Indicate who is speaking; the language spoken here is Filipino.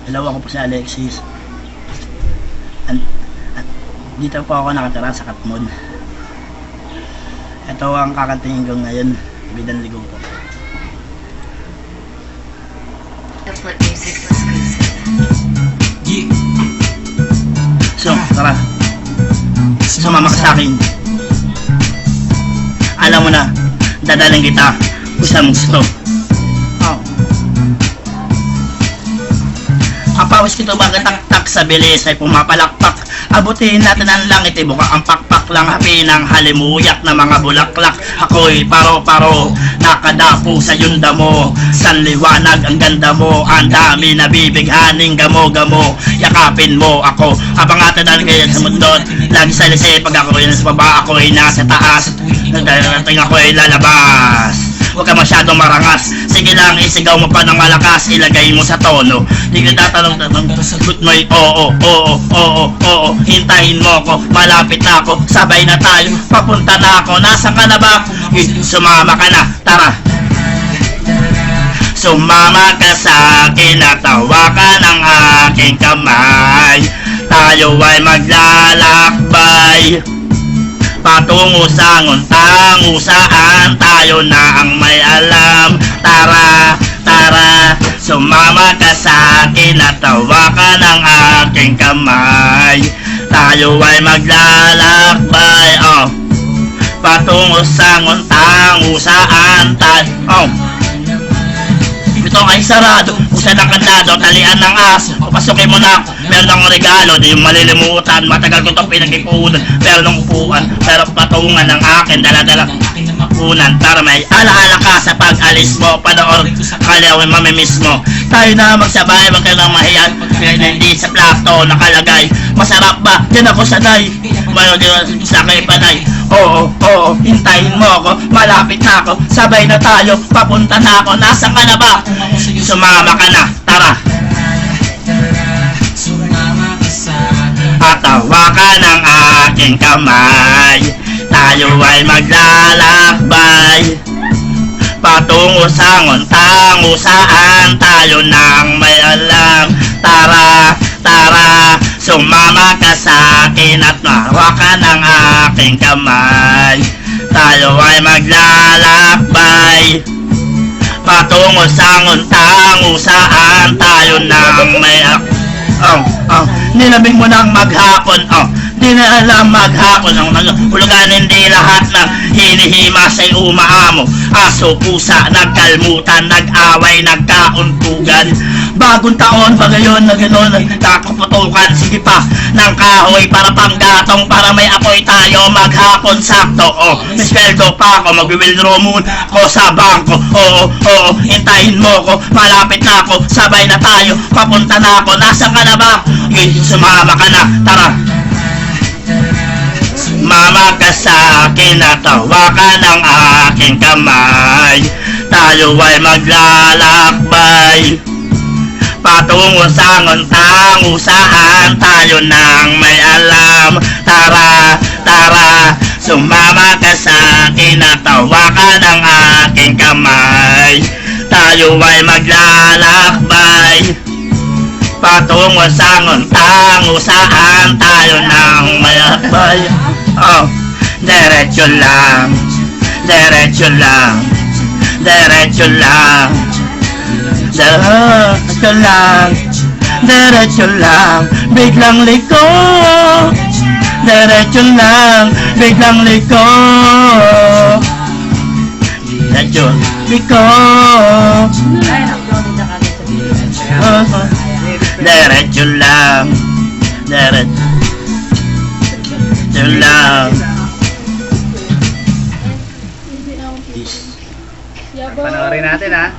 Speaker 1: Hello, ako po si Alexis. At dito po ako nakatira sa Katmon. Ito ang kakantingin ko ngayon, Bidang Ligo po. So, tara. Sumama ka sa akin. Alam mo na, dadaling kita kung saan gusto. Ang pawis kito magatak-tak sa bilis ay pumapalakpak. Abutin natin ang langit, ibuka ang pakpak lang hapi ng halimuyak na mga bulaklak. Ako'y paro-paro, nakadapo sa yunda mo. San liwanag ang ganda mo, ang dami na bibighaning gamo-gamo. Yakapin mo ako, habang atadaan kayo sa mundo. Lagi sa lise, pag ako'y nasa baba, ako'y nasa taas. Nagdarating ako'y lalabas. Huwag ka masyadong marangas. Sige lang, isigaw mo pa ng malakas. Ilagay mo sa tono. Di ka tatanong-tanong. Sagot mo'y oo, oo, oo, oo. Hintayin mo ako, malapit na ako. Sabay na tayo, papunta na ako. Nasaan ka na ba? Sumama ka na, tara. Sumama ka sa akin at tawakan ang aking kamay. Tayo ay maglalakbay patungo sa nguntango saan tayo na ang may alam. Tara, tara, sumama ka sa akin at tawakan ang aking kamay. Tayo ay maglalakbay, patungo sa nguntango saan tayo. Ito ay sarado, usan ang kandado, talian ng aso. Papasukin mo na ako, meron akong regalo, di yung malilimutan. Matagal ko itong pinag-ipunan, pero nung upuan, pero patungan ng akin, dala-dala makunan. Para may alaala ka sa pag-alis mo, panood kalawin mamimiss mo. Tayo na magsabay, wag ka nang mahiyan, hindi sa plato nakalagay. Masarap ba? Yan ako sanay. Mayroon din sa akin panay. Oo, oo, hintayin mo ako, malapit na ako, sabay na tayo, papunta na ako, nasaan ka na ba? Sumama ka na, tara. At tawakan ang aking kamay. Tayo ay maglalakbay patungo sa nguntango saan tayo nang may alam. Tara, tara, sumama ka sa akin at hawakan ang aking kamay. Tayo ay maglalakbay patungo sa nguntango saan tayo nang may nilabing mo nang maghapon, di na alam maghapon ang hulugan, hindi lahat ng hinihima sa'y umaamo. Aso, pusa, nagkalmutan, nag-away, nagkauntugan. Bagong taon, bagayon na gano'n, nagkakaputukan. Sige pa, ng kahoy para panggatong, para may apoy tayo maghapon sakto. May sweldo pa ako, mag-withdraw muna ako sa bangko. Oo, oo, hintayin mo ko, malapit na ako, sabay na tayo, papunta na ako, nasaan ka na ba? Sumama ka na, tara. Mama ka sa akin at tawakan ang aking kamay. Tayo ay maglalakbay patungo sa nguntango saan tayo nang may alam. Tara, tara, sumama ka sa akin at tawakan ang aking kamay. Tayo ay maglalakbay patungo sa nguntango saan tayo nang may alam. Diretso lang, diretso lang, diretso lang, diretso lang, diretso lang, biglang liko. Diretso lang, biglang liko. Diretso, liko. Diretso lang, diretso lang.
Speaker 2: Panoorin natin, ha.